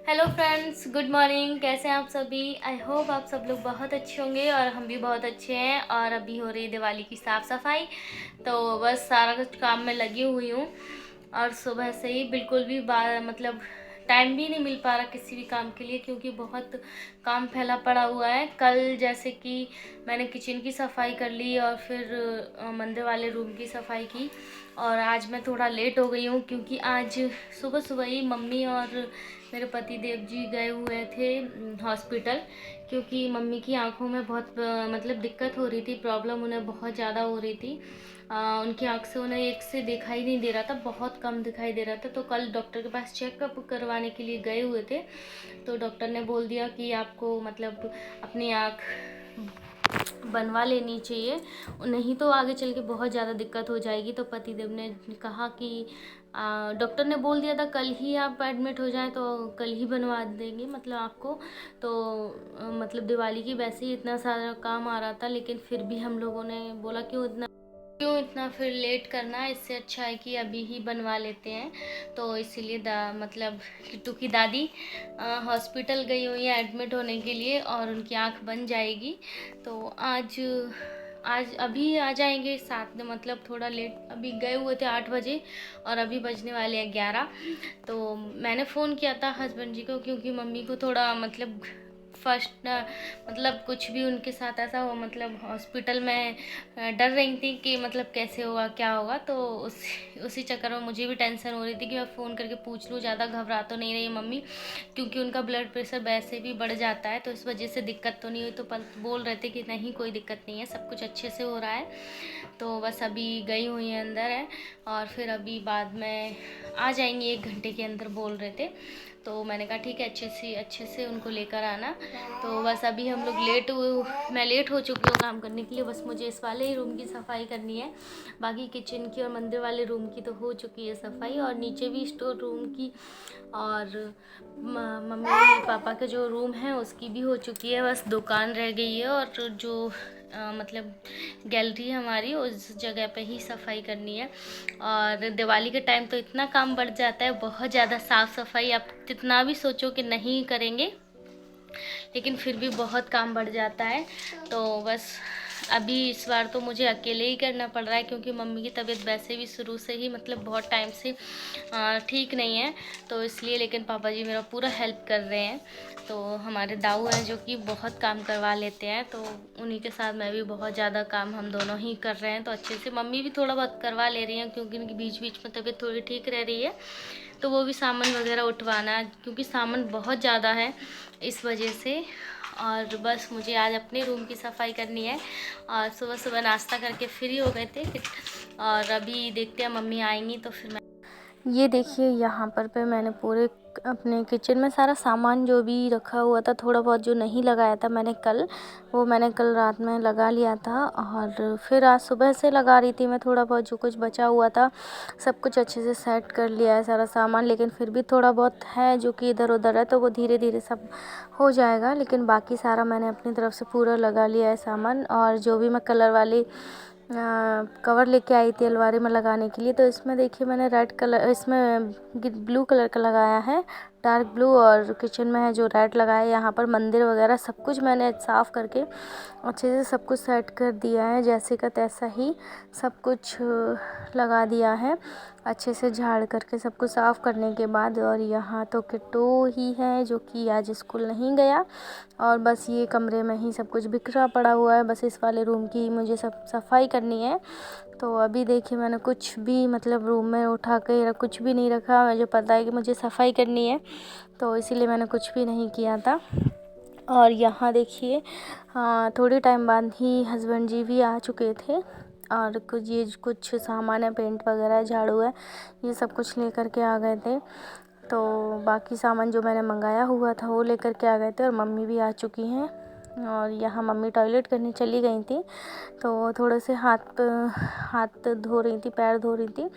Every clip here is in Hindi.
Hello friends, good morning. कैसे हैं आप सभी? आई होप आप सब लोग बहुत अच्छे होंगे और हम भी बहुत अच्छे हैं। और अभी हो रही है दिवाली की साफ़ सफाई, तो बस सारा कुछ काम में लगी हुई हूँ। और सुबह से ही बिल्कुल भी मतलब टाइम भी नहीं मिल पा रहा किसी भी काम के लिए, क्योंकि बहुत काम फैला पड़ा हुआ है। कल जैसे कि मैंने किचन की सफाई कर ली और फिर मंदिर वाले रूम की सफाई की। और आज मैं थोड़ा लेट हो गई हूँ, क्योंकि आज सुबह सुबह ही मम्मी और मेरे पति देव जी गए हुए थे हॉस्पिटल, क्योंकि मम्मी की आंखों में बहुत मतलब दिक्कत हो रही थी, प्रॉब्लम उन्हें बहुत ज़्यादा हो रही थी। उनकी आंख से उन्हें एक से दिखाई नहीं दे रहा था, बहुत कम दिखाई दे रहा था। तो कल डॉक्टर के पास चेकअप करवाने के लिए गए हुए थे, तो डॉक्टर ने बोल दिया कि आपको मतलब अपनी आँख बनवा लेनी चाहिए, नहीं तो आगे चल के बहुत ज़्यादा दिक्कत हो जाएगी। तो पतिदेव ने कहा कि डॉक्टर ने बोल दिया था कल ही आप एडमिट हो जाएं, तो कल ही बनवा देंगे मतलब आपको। तो मतलब दिवाली की वैसे ही इतना सारा काम आ रहा था, लेकिन फिर भी हम लोगों ने बोला क्यों इतना फिर लेट करना है, इससे अच्छा है कि अभी ही बनवा लेते हैं। तो इसीलिए मतलब किट्टू की दादी हॉस्पिटल गई हुई है एडमिट होने के लिए, और उनकी आंख बन जाएगी। तो आज आज अभी आ जाएंगे साथ में, मतलब थोड़ा लेट, अभी गए हुए थे 8 बजे और अभी बजने वाले हैं 11। तो मैंने फ़ोन किया था हस्बैंड जी को, क्योंकि मम्मी को थोड़ा मतलब फर्स्ट मतलब कुछ भी उनके साथ ऐसा हो, मतलब हॉस्पिटल में डर रही थी कि मतलब कैसे होगा क्या होगा। तो उसी चक्कर में मुझे भी टेंशन हो रही थी कि मैं फ़ोन करके पूछ लूँ ज़्यादा घबरा तो नहीं रही मम्मी, क्योंकि उनका ब्लड प्रेशर वैसे भी बढ़ जाता है, तो इस वजह से दिक्कत तो नहीं हुई। तो बोल रहे थे कि नहीं कोई दिक्कत नहीं है, सब कुछ अच्छे से हो रहा है। तो बस अभी गई हुई हैं अंदर है, और फिर अभी बाद में आ जाएंगी 1 घंटे के अंदर बोल रहे थे। तो मैंने कहा ठीक है, अच्छे से उनको लेकर आना। तो बस अभी हम लोग मैं लेट हो चुकी हूँ काम करने के लिए। बस मुझे इस वाले ही रूम की सफाई करनी है, बाकी किचन की और मंदिर वाले रूम की तो हो चुकी है सफाई, और नीचे भी स्टोर रूम की और मम्मी पापा के जो रूम है उसकी भी हो चुकी है। बस दुकान रह गई है, और जो मतलब गैलरी हमारी उस जगह पे ही सफाई करनी है। और दिवाली के टाइम तो इतना काम बढ़ जाता है, बहुत ज़्यादा साफ़ सफाई आप जितना भी सोचो कि नहीं करेंगे, लेकिन फिर भी बहुत काम बढ़ जाता है। तो बस अभी इस बार तो मुझे अकेले ही करना पड़ रहा है, क्योंकि मम्मी की तबीयत वैसे भी शुरू से ही मतलब बहुत टाइम से ठीक नहीं है, तो इसलिए। लेकिन पापा जी मेरा पूरा हेल्प कर रहे हैं। तो हमारे दाऊ हैं जो कि बहुत काम करवा लेते हैं, तो उन्हीं के साथ मैं भी बहुत ज़्यादा काम हम दोनों ही कर रहे हैं। तो अच्छे से मम्मी भी थोड़ा बहुत करवा ले रही हैं, क्योंकि उनकी बीच बीच में तबीयत थोड़ी ठीक रह रही है। तो वो भी सामान वगैरह उठवाना है, क्योंकि सामान बहुत ज़्यादा है इस वजह से। और बस मुझे आज अपने रूम की सफाई करनी है। और सुबह सुबह नाश्ता करके फ्री हो गए थे, और अभी देखते हैं मम्मी आएंगी तो फिर मैं ये देखिए यहाँ पर मैंने पूरे अपने किचन में सारा सामान जो भी रखा हुआ था, थोड़ा बहुत जो नहीं लगाया था मैंने कल रात में लगा लिया था। और फिर आज सुबह से लगा रही थी मैं, थोड़ा बहुत जो कुछ बचा हुआ था सब कुछ अच्छे से सेट कर लिया है सारा सामान। लेकिन फिर भी थोड़ा बहुत है जो कि इधर उधर है, तो वो धीरे धीरे सब हो जाएगा। लेकिन बाकी सारा मैंने अपनी तरफ से पूरा लगा लिया है सामान। और जो भी मैं कलर वाली कवर लेके आई थी अलमारी में लगाने के लिए, तो इसमें देखिए मैंने रेड कलर, इसमें ब्लू कलर का लगाया है, डार्क ब्लू। और किचन में है जो रेड लगाया है। यहाँ पर मंदिर वगैरह सब कुछ मैंने साफ़ करके अच्छे से सब कुछ सेट कर दिया है, जैसे का तैसा ही सब कुछ लगा दिया है अच्छे से झाड़ करके सब कुछ साफ़ करने के बाद। और यहाँ तो किट्टू ही है जो कि आज स्कूल नहीं गया, और बस ये कमरे में ही सब कुछ बिखरा पड़ा हुआ है। बस इस वाले रूम की मुझे सब सफाई करनी है। तो अभी देखिए मैंने कुछ भी मतलब रूम में उठा के कुछ भी नहीं रखा, मुझे पता है कि मुझे सफाई करनी है, तो इसीलिए मैंने कुछ भी नहीं किया था। और यहाँ देखिए थोड़ी टाइम बाद ही हस्बैंड जी भी आ चुके थे, और कुछ सामान है, पेंट वगैरह, झाड़ू है, ये सब कुछ लेकर के आ गए थे। तो बाकी सामान जो मैंने मंगाया हुआ था वो लेकर के आ गए थे, और मम्मी भी आ चुकी हैं। और यहाँ मम्मी टॉयलेट करने चली गई थी, तो थोड़े से हाथ धो रही थी, पैर धो रही थी।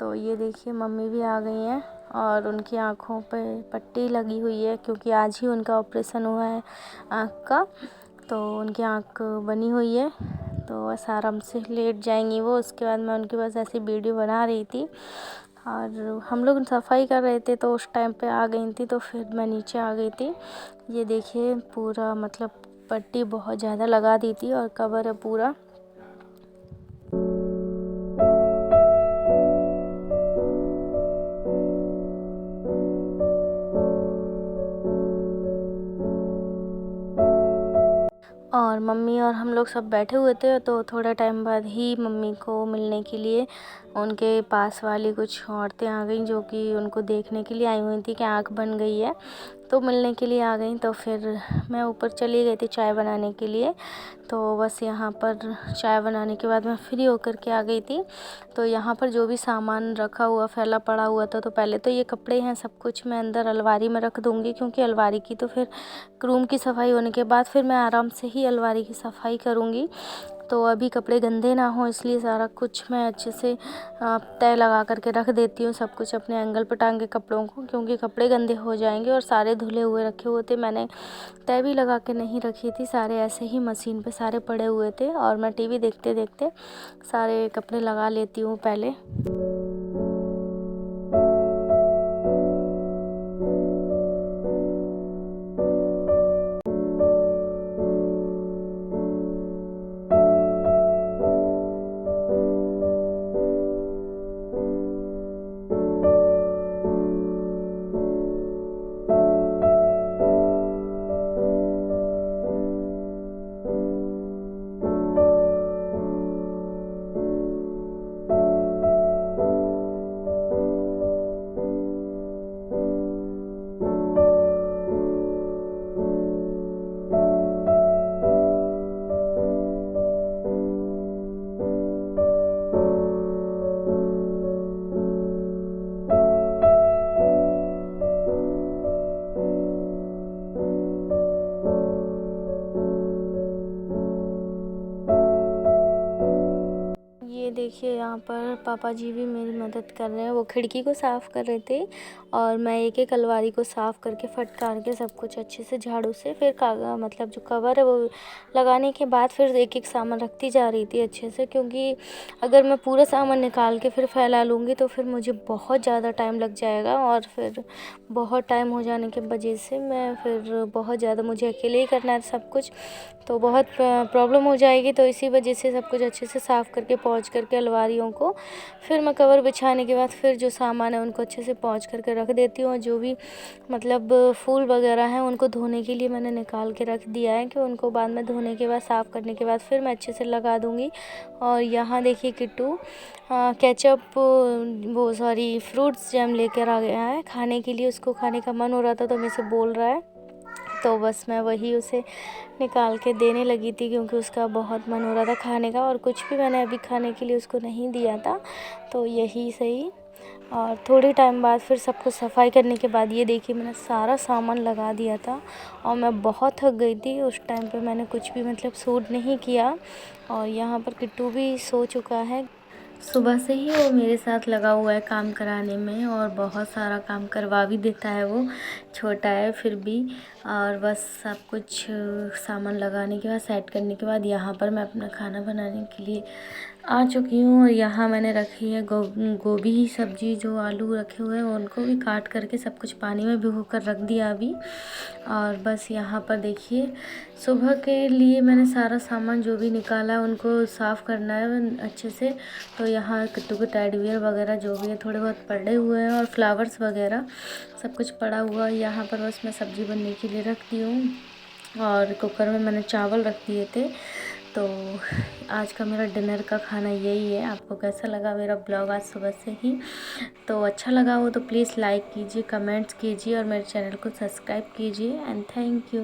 तो ये देखिए मम्मी भी आ गई हैं, और उनकी आँखों पे पट्टी लगी हुई है, क्योंकि आज ही उनका ऑपरेशन हुआ है आँख का। तो उनकी आँख बनी हुई है, तो बस आराम से लेट जाएंगी वो। उसके बाद मैं उनके पास ऐसी वीडियो बना रही थी। और हम लोग सफाई कर रहे थे तो उस टाइम पे आ गई थी, तो फिर मैं नीचे आ गई थी। ये देखिए पूरा मतलब पट्टी बहुत ज़्यादा लगा दी थी और कवर है पूरा। और मम्मी और हम लोग सब बैठे हुए थे, तो थोड़ा टाइम बाद ही मम्मी को मिलने के लिए उनके पास वाली कुछ औरतें आ गईं, जो कि उनको देखने के लिए आई हुई थी कि आँख बन गई है, तो मिलने के लिए आ गई। तो फिर मैं ऊपर चली गई थी चाय बनाने के लिए। तो बस यहाँ पर चाय बनाने के बाद मैं फ्री होकर के आ गई थी। तो यहाँ पर जो भी सामान रखा हुआ फैला पड़ा हुआ था, तो पहले तो ये कपड़े हैं सब कुछ मैं अंदर अलमारी में रख दूँगी, क्योंकि अलमारी की तो फिर रूम की सफाई होने के बाद फिर मैं आराम से ही अलमारी की सफाई करूँगी। तो अभी कपड़े गंदे ना हो, इसलिए सारा कुछ मैं अच्छे से तय लगा करके रख देती हूँ, सब कुछ अपने एंगल पर टांग के कपड़ों को, क्योंकि कपड़े गंदे हो जाएंगे। और सारे धुले हुए रखे हुए थे, मैंने तय भी लगा के नहीं रखी थी, सारे ऐसे ही मशीन पे सारे पड़े हुए थे। और मैं टीवी देखते देखते सारे कपड़े लगा लेती हूँ पहले। ये देखिए यहाँ पर पापा जी भी मेरी मदद कर रहे हैं। वो खिड़की को साफ़ कर रहे थे और मैं एक एक अलमारी को साफ़ करके फटकार के सब कुछ अच्छे से झाड़ू से फिर मतलब जो कवर है वो लगाने के बाद फिर एक एक सामान रखती जा रही थी अच्छे से, क्योंकि अगर मैं पूरा सामान निकाल के फिर फैला लूँगी तो फिर मुझे बहुत ज़्यादा टाइम लग जाएगा। और फिर बहुत टाइम हो जाने की वजह से मैं फिर बहुत ज़्यादा मुझे अकेले ही करना है सब कुछ, तो बहुत प्रॉब्लम हो जाएगी। तो इसी वजह से सब कुछ अच्छे से साफ़ करके पोंछ करके अलमारियों को फिर मैं कवर बिछाने के बाद फिर जो सामान है उनको अच्छे से पोंछ करके रख देती हूँ। और जो भी मतलब फूल वगैरह हैं उनको धोने के लिए मैंने निकाल के रख दिया है, कि उनको बाद में धोने के बाद साफ़ करने के बाद फिर मैं अच्छे से लगा दूँगी। और यहाँ देखिए किट्टू केचप वो सॉरी फ्रूट्स जैम लेकर आ गया है खाने के लिए। उसको खाने का मन हो रहा था तो मेरे से बोल रहा है, तो बस मैं वही उसे निकाल के देने लगी थी, क्योंकि उसका बहुत मन हो रहा था खाने का। और कुछ भी मैंने अभी खाने के लिए उसको नहीं दिया था, तो यही सही। और थोड़ी टाइम बाद फिर सब कुछ सफाई करने के बाद ये देखिए मैंने सारा सामान लगा दिया था और मैं बहुत थक गई थी उस टाइम पे। मैंने कुछ भी मतलब सूट नहीं किया। और यहाँ पर किट्टू भी सो चुका है। सुबह से ही वो मेरे साथ लगा हुआ है काम कराने में, और बहुत सारा काम करवा भी देता है। वो छोटा है फिर भी। और बस सब कुछ सामान लगाने के बाद सेट करने के बाद यहाँ पर मैं अपना खाना बनाने के लिए आ चुकी हूँ। और यहाँ मैंने रखी है गोभी सब्जी, जो आलू रखे हुए हैं उनको भी काट करके सब कुछ पानी में भिगो कर रख दिया अभी। और बस यहाँ पर देखिए सुबह के लिए मैंने सारा सामान जो भी निकाला है उनको साफ़ करना है अच्छे से। तो यहाँ किट्टू के टेडी बियर वगैरह जो भी है थोड़े बहुत पड़े हुए हैं, और फ्लावर्स वगैरह सब कुछ पड़ा हुआ है। यहाँ पर बस मैं सब्ज़ी बनने के लिए रख दी हूँ और कुकर में मैंने चावल रख दिए थे। तो आज का मेरा डिनर का खाना यही है। आपको कैसा लगा मेरा ब्लॉग आज सुबह से ही? तो अच्छा लगा हो तो प्लीज़ लाइक कीजिए, कमेंट्स कीजिए और मेरे चैनल को सब्सक्राइब कीजिए। And thank you.